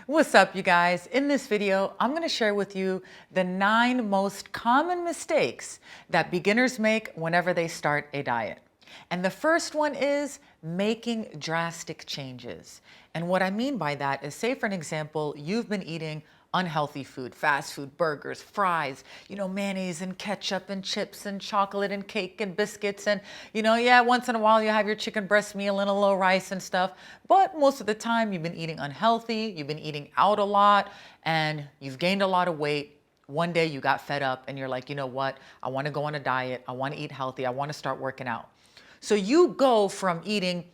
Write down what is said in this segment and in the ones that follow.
What's up, you guys? In this video, I'm going to share with you the 9 most common mistakes that beginners make whenever they start a diet. And the first one is making drastic changes. And what I mean by that is, say for an example, you've been eating unhealthy food, fast food, burgers, fries, mayonnaise and ketchup and chips and chocolate and cake and biscuits. And, yeah, once in a while you have your chicken breast meal and a little rice and stuff. But most of the time you've been eating unhealthy, you've been eating out a lot, and you've gained a lot of weight. One day you got fed up and you're like, you know what? I want to go on a diet. I want to eat healthy. I want to start working out. So you go from eating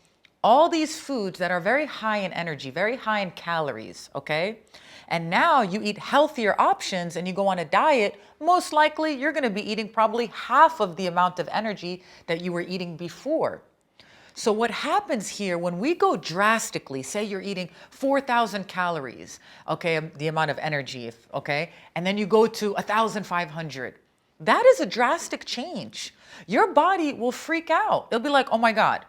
all these foods that are very high in energy, very high in calories, okay? And now you eat healthier options and you go on a diet, most likely you're going to be eating probably half of the amount of energy that you were eating before. So what happens here when we go drastically, say you're eating 4,000 calories, okay, the amount of energy, okay, and then you go to 1,500. That is a drastic change. Your body will freak out. It'll be like, oh my God,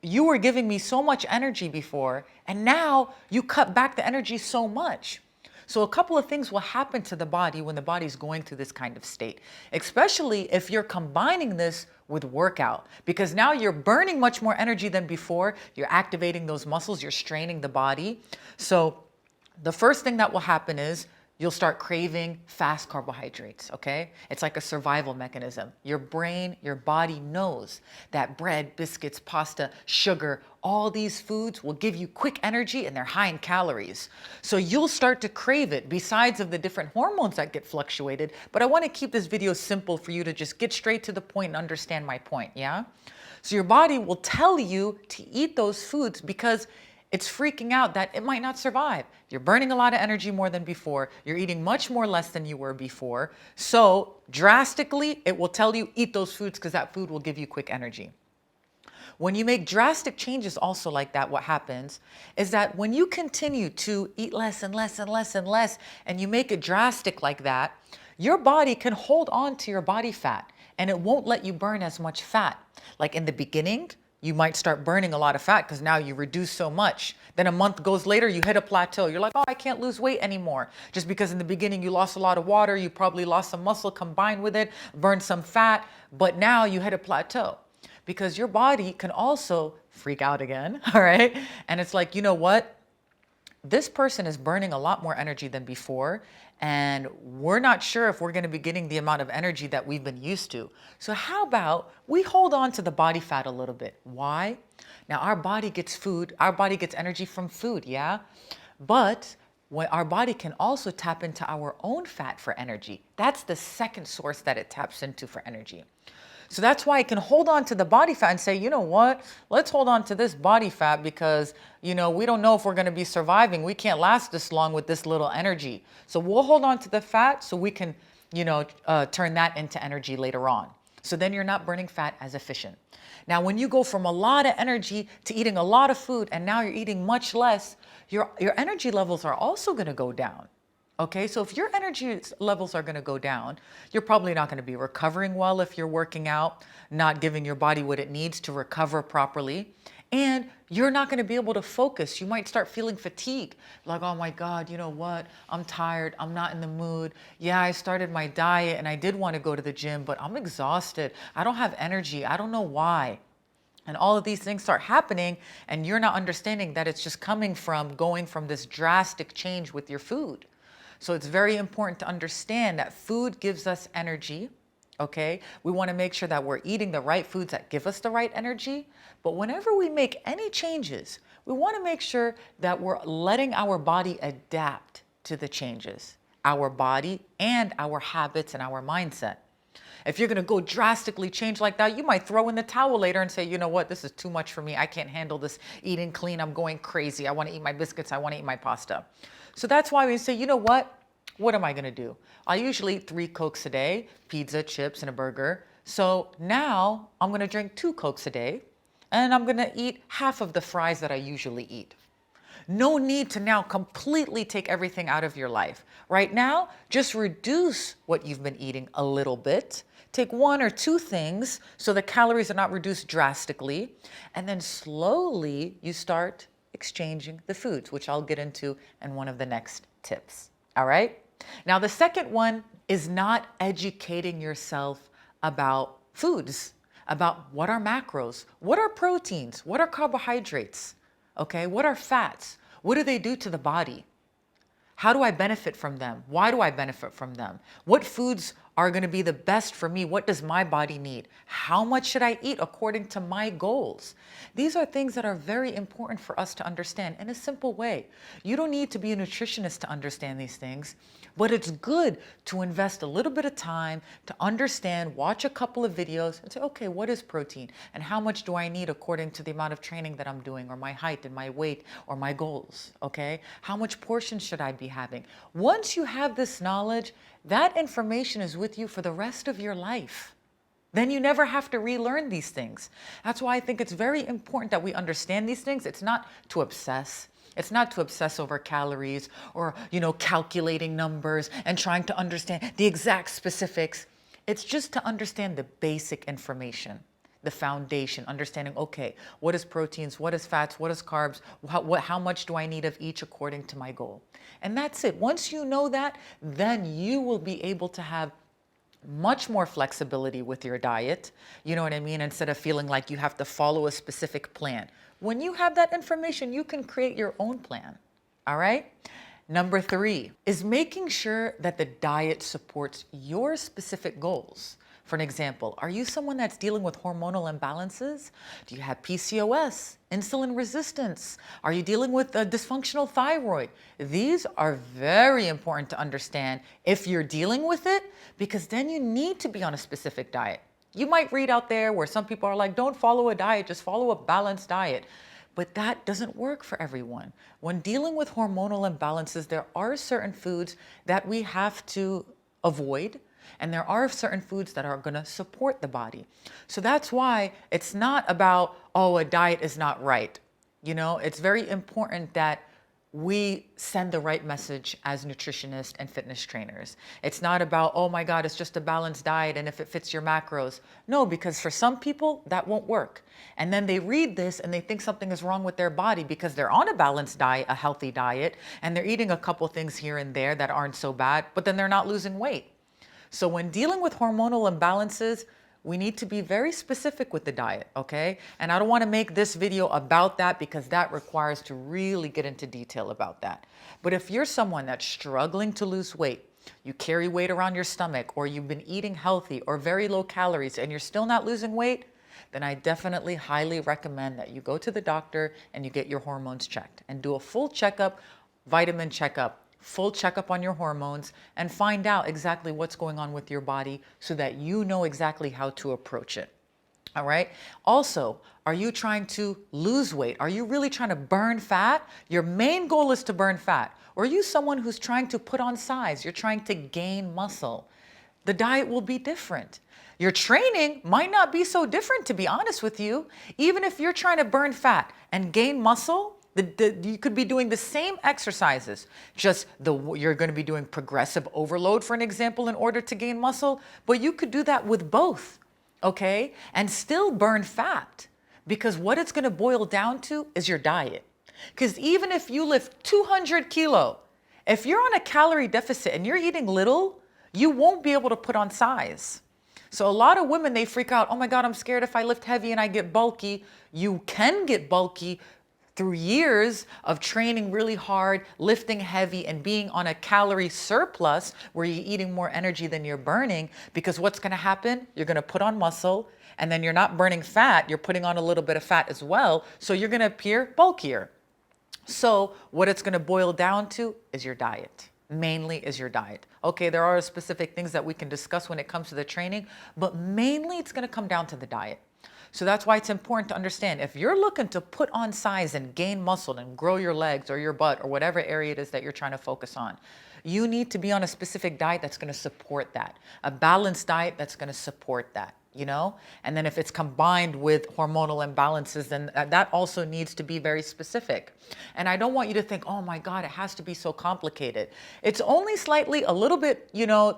you were giving me so much energy before, and now you cut back the energy so much. So a couple of things will happen to the body when the body's going through this kind of state, especially if you're combining this with workout, because now you're burning much more energy than before. You're activating those muscles, you're straining the body. So the first thing that will happen is you'll start craving fast carbohydrates, okay? It's like a survival mechanism. Your brain, your body knows that bread, biscuits, pasta, sugar, all these foods will give you quick energy and they're high in calories. So you'll start to crave it besides of the different hormones that get fluctuated. But I want to keep this video simple for you to just get straight to the point and understand my point, yeah? So your body will tell you to eat those foods because it's freaking out that it might not survive. You're burning a lot of energy more than before. You're eating much more less than you were before. So drastically, it will tell you eat those foods because that food will give you quick energy. When you make drastic changes also like that, what happens is that when you continue to eat less and less and less and less, and you make it drastic like that, your body can hold on to your body fat and it won't let you burn as much fat. Like in the beginning, you might start burning a lot of fat because now you reduce so much. Then a month goes later, you hit a plateau. You're like, oh, I can't lose weight anymore. Just because in the beginning you lost a lot of water, you probably lost some muscle combined with it, burned some fat, but now you hit a plateau. Because your body can also freak out again, all right? And it's like, you know what? This person is burning a lot more energy than before, and we're not sure if we're going to be getting the amount of energy that we've been used to. So how about we hold on to the body fat a little bit? Why? Now our body gets food, our body gets energy from food, yeah? But when our body can also tap into our own fat for energy. That's the second source that it taps into for energy. So that's why it can hold on to the body fat and say, you know what, let's hold on to this body fat because, we don't know if we're going to be surviving. We can't last this long with this little energy. So we'll hold on to the fat so we can, turn that into energy later on. So then you're not burning fat as efficient. Now, when you go from a lot of energy to eating a lot of food and now you're eating much less, your energy levels are also going to go down. Okay, so if your energy levels are going to go down, you're probably not going to be recovering well if you're working out, not giving your body what it needs to recover properly, and you're not going to be able to focus. You might start feeling fatigue, like, oh my God, you know what? I'm tired. I'm not in the mood. Yeah, I started my diet and I did want to go to the gym, but I'm exhausted. I don't have energy. I don't know why. And all of these things start happening and you're not understanding that it's just coming from going from this drastic change with your food. So it's very important to understand that food gives us energy, okay? We want to make sure that we're eating the right foods that give us the right energy. But whenever we make any changes, we want to make sure that we're letting our body adapt to the changes, our body and our habits and our mindset. If you're going to go drastically change like that, you might throw in the towel later and say, you know what, this is too much for me. I can't handle this eating clean. I'm going crazy. I want to eat my biscuits. I want to eat my pasta. So that's why we say, you know what am I going to do? I usually eat 3 Cokes a day, pizza, chips, and a burger. So now I'm going to drink 2 Cokes a day, and I'm going to eat half of the fries that I usually eat. No need to now completely take everything out of your life. Right now, just reduce what you've been eating a little bit. Take 1 or 2 things so the calories are not reduced drastically, and then slowly you start exchanging the foods, which I'll get into in one of the next tips. All right? Now, the second one is not educating yourself about foods, about what are macros, what are proteins, what are carbohydrates, okay? What are fats? What do they do to the body? How do I benefit from them? Why do I benefit from them? What foods are going to be the best for me? What does my body need? How much should I eat according to my goals? These are things that are very important for us to understand in a simple way. You don't need to be a nutritionist to understand these things, but it's good to invest a little bit of time to understand, watch a couple of videos and say, okay, what is protein? And how much do I need according to the amount of training that I'm doing, or my height and my weight or my goals, okay? How much portions should I be having? Once you have this knowledge, that information is with you for the rest of your life. Then you never have to relearn these things. That's why I think it's very important that we understand these things. It's not to obsess. It's not to obsess over calories or, calculating numbers and trying to understand the exact specifics. It's just to understand the basic information, the foundation, understanding, okay, what is proteins, what is fats, what is carbs, how much do I need of each according to my goal? And that's it. Once you know that, then you will be able to have much more flexibility with your diet, you know what I mean, instead of feeling like you have to follow a specific plan. When you have that information, you can create your own plan, all right? Number 3 is making sure that the diet supports your specific goals. For an example, are you someone that's dealing with hormonal imbalances? Do you have PCOS, insulin resistance? Are you dealing with a dysfunctional thyroid? These are very important to understand if you're dealing with it, because then you need to be on a specific diet. You might read out there where some people are like, don't follow a diet, just follow a balanced diet. But that doesn't work for everyone. When dealing with hormonal imbalances, there are certain foods that we have to avoid, and there are certain foods that are going to support the body. So that's why it's not about, oh, a diet is not right. It's very important that we send the right message as nutritionists and fitness trainers. It's not about, oh my God, it's just a balanced diet and if it fits your macros. No, because for some people that won't work. And then they read this and they think something is wrong with their body because they're on a balanced diet, a healthy diet, and they're eating a couple things here and there that aren't so bad, but then they're not losing weight. So when dealing with hormonal imbalances, we need to be very specific with the diet, okay? And I don't want to make this video about that because that requires to really get into detail about that. But if you're someone that's struggling to lose weight, you carry weight around your stomach, or you've been eating healthy or very low calories and you're still not losing weight, then I definitely highly recommend that you go to the doctor and you get your hormones checked and do a full checkup, vitamin checkup, full checkup on your hormones, and find out exactly what's going on with your body so that you know exactly how to approach it. All right. Also, are you trying to lose weight? Are you really trying to burn fat? Your main goal is to burn fat. Or are you someone who's trying to put on size? You're trying to gain muscle. The diet will be different. Your training might not be so different, to be honest with you. Even if you're trying to burn fat and gain muscle, you could be doing the same exercises, just you're going to be doing progressive overload, for an example, in order to gain muscle, but you could do that with both, okay? And still burn fat, because what it's going to boil down to is your diet. Because even if you lift 200 kilo, if you're on a calorie deficit and you're eating little, you won't be able to put on size. So a lot of women, they freak out, oh my God, I'm scared if I lift heavy and I get bulky. You can get bulky through years of training really hard, lifting heavy, and being on a calorie surplus where you're eating more energy than you're burning. Because what's going to happen? You're going to put on muscle, and then you're not burning fat. You're putting on a little bit of fat as well. So you're going to appear bulkier. So what it's going to boil down to is your diet. Mainly is your diet. Okay, there are specific things that we can discuss when it comes to the training, but mainly it's going to come down to the diet. So that's why it's important to understand, if you're looking to put on size and gain muscle and grow your legs or your butt or whatever area it is that you're trying to focus on, you need to be on a specific diet that's going to support that. A balanced diet that's going to support that, And then if it's combined with hormonal imbalances, then that also needs to be very specific. And I don't want you to think, oh my God, it has to be so complicated. It's only slightly a little bit,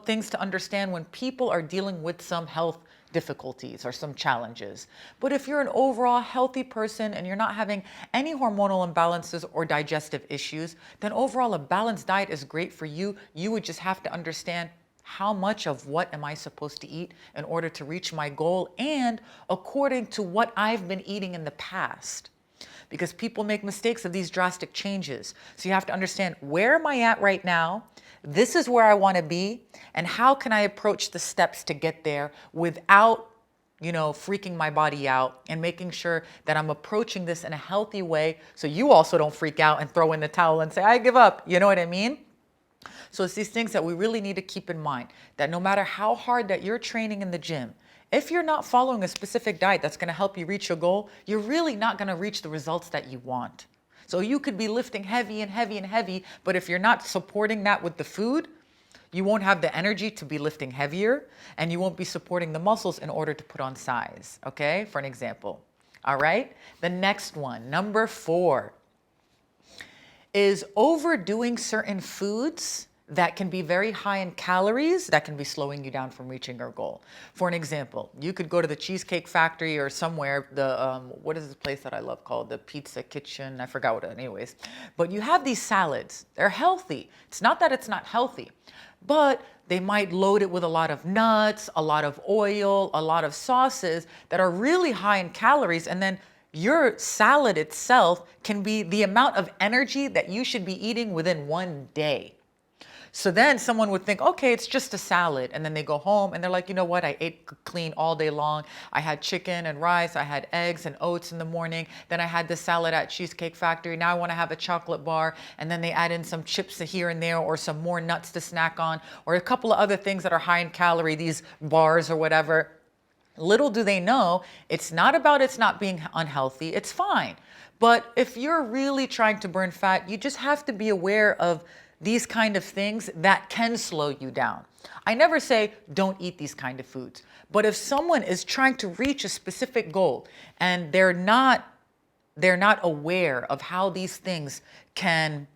things to understand when people are dealing with some health difficulties or some challenges. But if you're an overall healthy person and you're not having any hormonal imbalances or digestive issues, then overall a balanced diet is great for you. You would just have to understand how much of what am I supposed to eat in order to reach my goal and according to what I've been eating in the past. Because people make mistakes of these drastic changes. So you have to understand, where am I at right now? This is where I want to be, and how can I approach the steps to get there without, freaking my body out, and making sure that I'm approaching this in a healthy way so you also don't freak out and throw in the towel and say, I give up. You know what I mean? So it's these things that we really need to keep in mind, that no matter how hard that you're training in the gym, if you're not following a specific diet that's going to help you reach your goal, you're really not going to reach the results that you want. So you could be lifting heavy and heavy and heavy, but if you're not supporting that with the food, you won't have the energy to be lifting heavier, and you won't be supporting the muscles in order to put on size, okay? For an example. All right? The next one, number 4, is overdoing certain foods that can be very high in calories that can be slowing you down from reaching your goal. For an example, you could go to the Cheesecake Factory or somewhere, what is this place that I love called? The Pizza Kitchen, I forgot what it is, anyways. But you have these salads, they're healthy. It's not that it's not healthy, but they might load it with a lot of nuts, a lot of oil, a lot of sauces that are really high in calories, and then your salad itself can be the amount of energy that you should be eating within one day. So then someone would think, okay, it's just a salad. And then they go home and they're like, you know what? I ate clean all day long. I had chicken and rice. I had eggs and oats in the morning. Then I had the salad at Cheesecake Factory. Now I want to have a chocolate bar. And then they add in some chips here and there, or some more nuts to snack on, or a couple of other things that are high in calorie, these bars or whatever. Little do they know, it's not about it's not being unhealthy. It's fine. But if you're really trying to burn fat, you just have to be aware of these kind of things that can slow you down. I never say don't eat these kind of foods. But if someone is trying to reach a specific goal and they're not aware of how these things can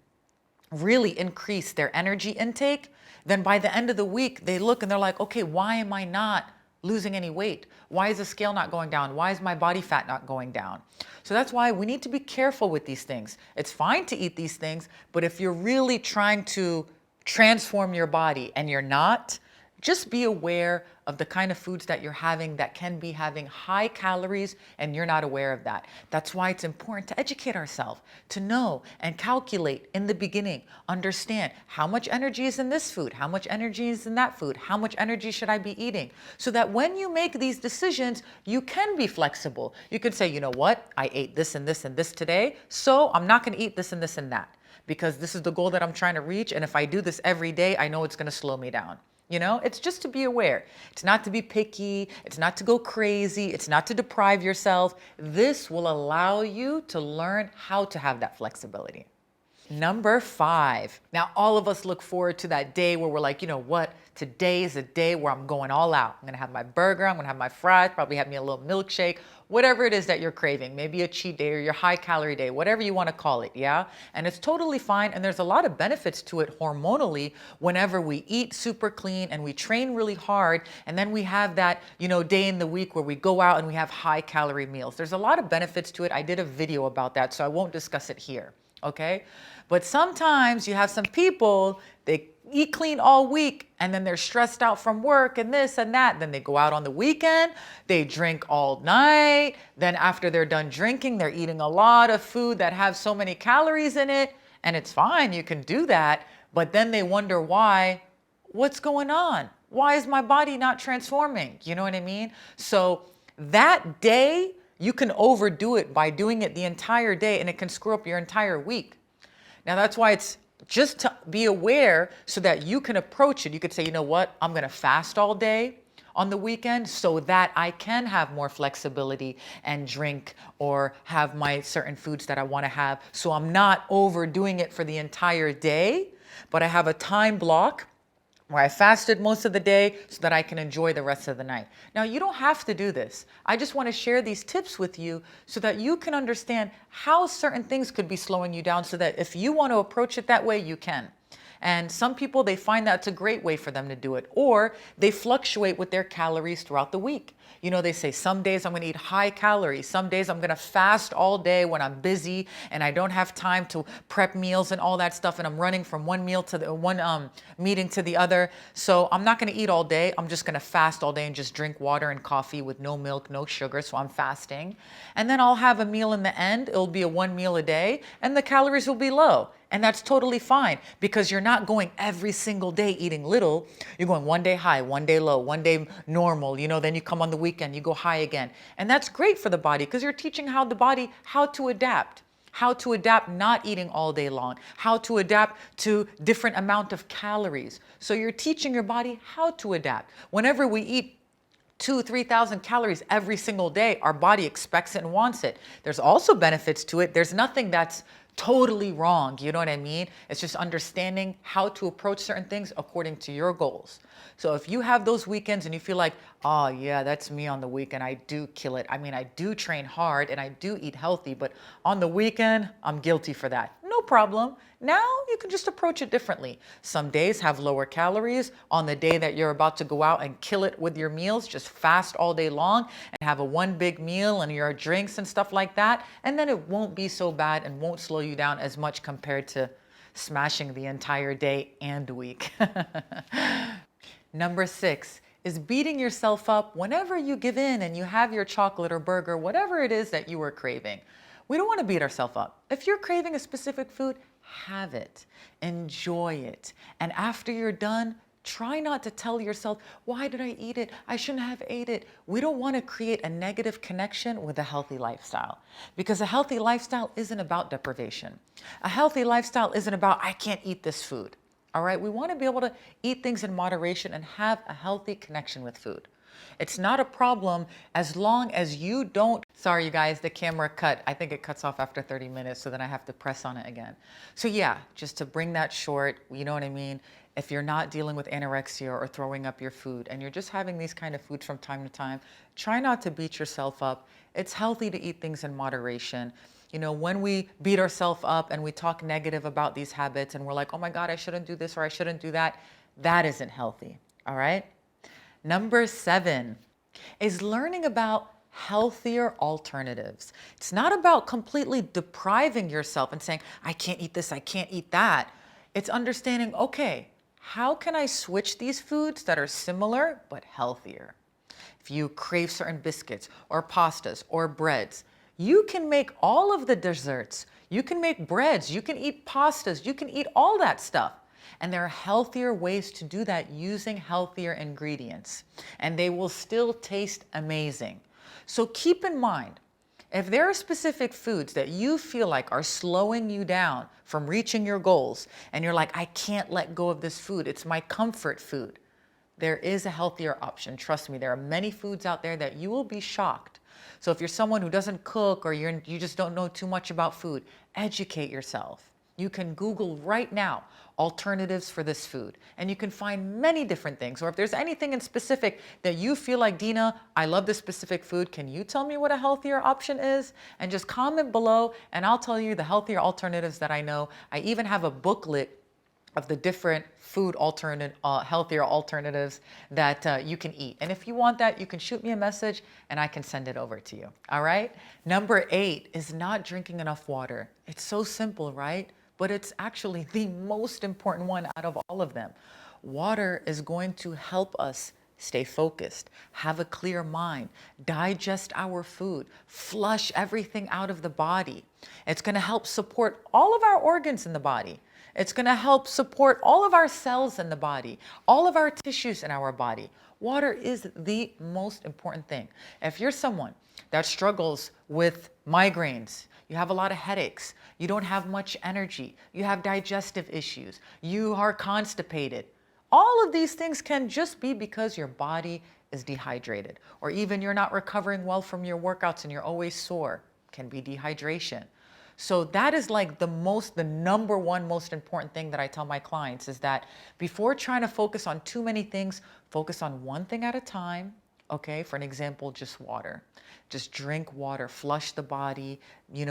really increase their energy intake, then by the end of the week, they look and they're like, okay, why am I not losing any weight? Why is the scale not going down? Why is my body fat not going down? So that's why we need to be careful with these things. It's fine to eat these things, but if you're really trying to transform your body and you're not, just be aware of the kind of foods that you're having that can be having high calories and you're not aware of that. That's why it's important to educate ourselves, to know and calculate in the beginning, understand how much energy is in this food, how much energy is in that food, how much energy should I be eating, so that when you make these decisions, you can be flexible. You can say, you know what, I ate this and this and this today, so I'm not going to eat this and this and that, because this is the goal that I'm trying to reach, and if I do this every day, I know it's going to slow me down. It's just to be aware. It's not to be picky. It's not to go crazy. It's not to deprive yourself. This will allow you to learn how to have that flexibility. Number 5. Now, all of us look forward to that day where we're like, you know what? Today is a day where I'm going all out. I'm going to have my burger. I'm going to have my fries, probably have me a little milkshake, whatever it is that you're craving, maybe a cheat day or your high calorie day, whatever you want to call it. Yeah. And it's totally fine. And there's a lot of benefits to it hormonally whenever we eat super clean and we train really hard. And then we have that, day in the week where we go out and we have high calorie meals. There's a lot of benefits to it. I did a video about that, so I won't discuss it here. Okay. But sometimes you have some people, they eat clean all week and then they're stressed out from work and this and that. Then they go out on the weekend, they drink all night. Then after they're done drinking, they're eating a lot of food that have so many calories in it. And it's fine, you can do that. But then they wonder why, what's going on? Why is my body not transforming? You know what I mean? So that day, you can overdo it by doing it the entire day and it can screw up your entire week. Now that's why it's just to be aware so that you can approach it. You could say, you know what, I'm going to fast all day on the weekend so that I can have more flexibility and drink or have my certain foods that I want to have. So I'm not overdoing it for the entire day, but I have a time block where I fasted most of the day so that I can enjoy the rest of the night. Now, you don't have to do this. I just want to share these tips with you so that you can understand how certain things could be slowing you down, so that if you want to approach it that way, you can. And some people, they find that's a great way for them to do it. Or they fluctuate with their calories throughout the week. You know, they say some days I'm going to eat high calories. Some days I'm going to fast all day when I'm busy and I don't have time to prep meals and all that stuff. And I'm running from one meal to the one meeting to the other. So I'm not going to eat all day. I'm just going to fast all day and just drink water and coffee with no milk, no sugar. So I'm fasting. And then I'll have a meal in the end. It'll be a one meal a day and the calories will be low. And that's totally fine because you're not going every single day eating little. You're going one day high, one day low, one day normal, you know, then you come on the weekend, you go high again. And that's great for the body because you're teaching how the body how to adapt not eating all day long, how to adapt to different amount of calories. So you're teaching your body how to adapt. Whenever we eat 2,000-3,000 calories every single day, our body expects it and wants it. There's also benefits to it. There's nothing that's totally wrong. You know what I mean? It's just understanding how to approach certain things according to your goals. So if you have those weekends and you feel like, oh yeah, that's me on the weekend, I do kill it. I mean, I do train hard and I do eat healthy, but on the weekend, I'm guilty for that. No problem. Now you can just approach it differently. Some days have lower calories. On the day that you're about to go out and kill it with your meals, just fast all day long and have a one big meal and your drinks and stuff like that. And then it won't be so bad and won't slow you down as much compared to smashing the entire day and week. Number 6 is beating yourself up whenever you give in and you have your chocolate or burger, whatever it is that you are craving. We don't want to beat ourselves up. If you're craving a specific food, have it, enjoy it. And after you're done, try not to tell yourself, why did I eat it? I shouldn't have ate it. We don't want to create a negative connection with a healthy lifestyle because a healthy lifestyle isn't about deprivation. A healthy lifestyle isn't about, I can't eat this food. All right, we want to be able to eat things in moderation and have a healthy connection with food. It's not a problem as long as you don't, sorry you guys, the camera cut. I think it cuts off after 30 minutes, so then I have to press on it again. So yeah, just to bring that short, you know what I mean? If you're not dealing with anorexia or throwing up your food and you're just having these kind of foods from time to time, try not to beat yourself up. It's healthy to eat things in moderation. You know, when we beat ourselves up and we talk negative about these habits and we're like, oh my God, I shouldn't do this or I shouldn't do that, that isn't healthy, all right? Number 7 is learning about healthier alternatives. It's not about completely depriving yourself and saying, I can't eat this, I can't eat that. It's understanding, okay, how can I switch these foods that are similar but healthier? If you crave certain biscuits or pastas or breads, you can make all of the desserts. You can make breads, you can eat pastas, you can eat all that stuff. And there are healthier ways to do that using healthier ingredients. And they will still taste amazing. So keep in mind, if there are specific foods that you feel like are slowing you down from reaching your goals, and you're like, I can't let go of this food, it's my comfort food, there is a healthier option. Trust me, there are many foods out there that you will be shocked. So if you're someone who doesn't cook or you just don't know too much about food, educate yourself. You can Google right now alternatives for this food, and you can find many different things. Or if there's anything in specific that you feel like, Dina, I love this specific food, can you tell me what a healthier option is? And just comment below and I'll tell you the healthier alternatives that I know. I even have a booklet of the different food healthier alternatives that you can eat. And if you want that, you can shoot me a message and I can send it over to you. All right? Number 8 is not drinking enough water. It's so simple, right? But it's actually the most important one out of all of them. Water is going to help us stay focused, have a clear mind, digest our food, flush everything out of the body. It's going to help support all of our organs in the body. It's going to help support all of our cells in the body, all of our tissues in our body. Water is the most important thing. If you're someone that struggles with migraines, you have a lot of headaches, you don't have much energy, you have digestive issues, you are constipated, all of these things can just be because your body is dehydrated, or even you're not recovering well from your workouts and you're always sore, can be dehydration. So that is like the number one most important thing that I tell my clients is that before trying to focus on too many things, focus on one thing at a time, Okay, for an example, just water. Just drink water, flush the body,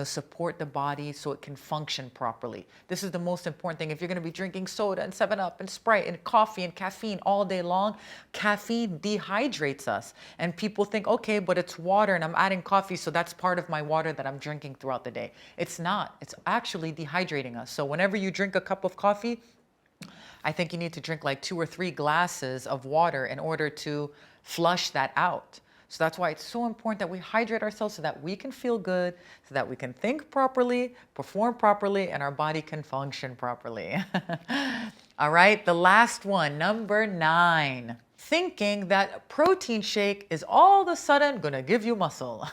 support the body so it can function properly. This is the most important thing. If you're going to be drinking soda and 7-Up and Sprite and coffee and caffeine all day long, caffeine dehydrates us. And people think, okay, but it's water and I'm adding coffee, so that's part of my water that I'm drinking throughout the day. It's not. It's actually dehydrating us. So whenever you drink a cup of coffee, I think you need to drink like 2 or 3 glasses of water in order to flush that out. So that's why it's so important that we hydrate ourselves so that we can feel good, so that we can think properly, perform properly, and our body can function properly. All right, the last one, number 9. Thinking that a protein shake is all of a sudden gonna give you muscle.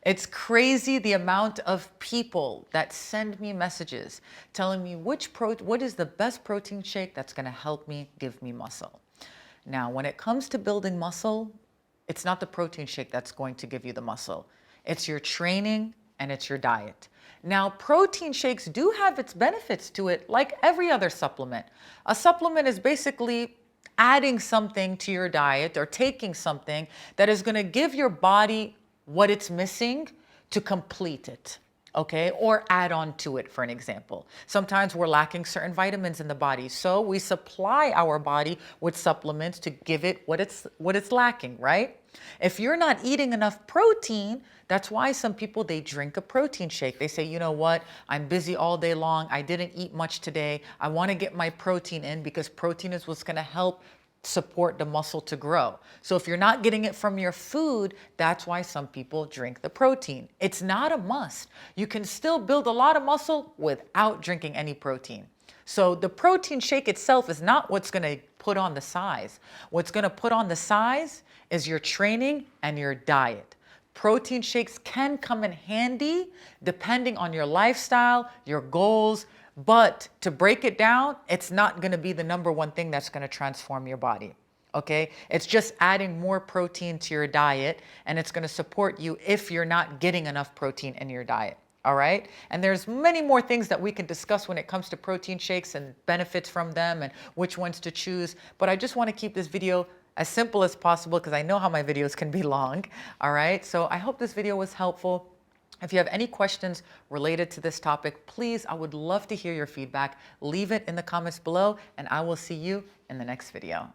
It's crazy the amount of people that send me messages telling me what is the best protein shake that's gonna help me give me muscle. Now, when it comes to building muscle, it's not the protein shake that's going to give you the muscle. It's your training and it's your diet. Now, protein shakes do have its benefits to it, like every other supplement. A supplement is basically adding something to your diet or taking something that is going to give your body what it's missing to complete it. Okay, or add on to it, for an example. Sometimes we're lacking certain vitamins in the body, so we supply our body with supplements to give it what it's lacking, right? If you're not eating enough protein, that's why some people, they drink a protein shake. They say, you know what, I'm busy all day long, I didn't eat much today, I want to get my protein in because protein is what's going to help support the muscle to grow. So if you're not getting it from your food, that's why some people drink the protein. It's not a must. You can still build a lot of muscle without drinking any protein. So the protein shake itself is not what's going to put on the size. What's going to put on the size is your training and your diet. Protein shakes can come in handy depending on your lifestyle, your goals, but to break it down, it's not going to be the number one thing that's going to transform your body. Okay? It's just adding more protein to your diet, and it's going to support you if you're not getting enough protein in your diet. All right? And there's many more things that we can discuss when it comes to protein shakes and benefits from them and which ones to choose. But I just want to keep this video as simple as possible because I know how my videos can be long. All right? So I hope this video was helpful. If you have any questions related to this topic, please, I would love to hear your feedback. Leave it in the comments below, and I will see you in the next video.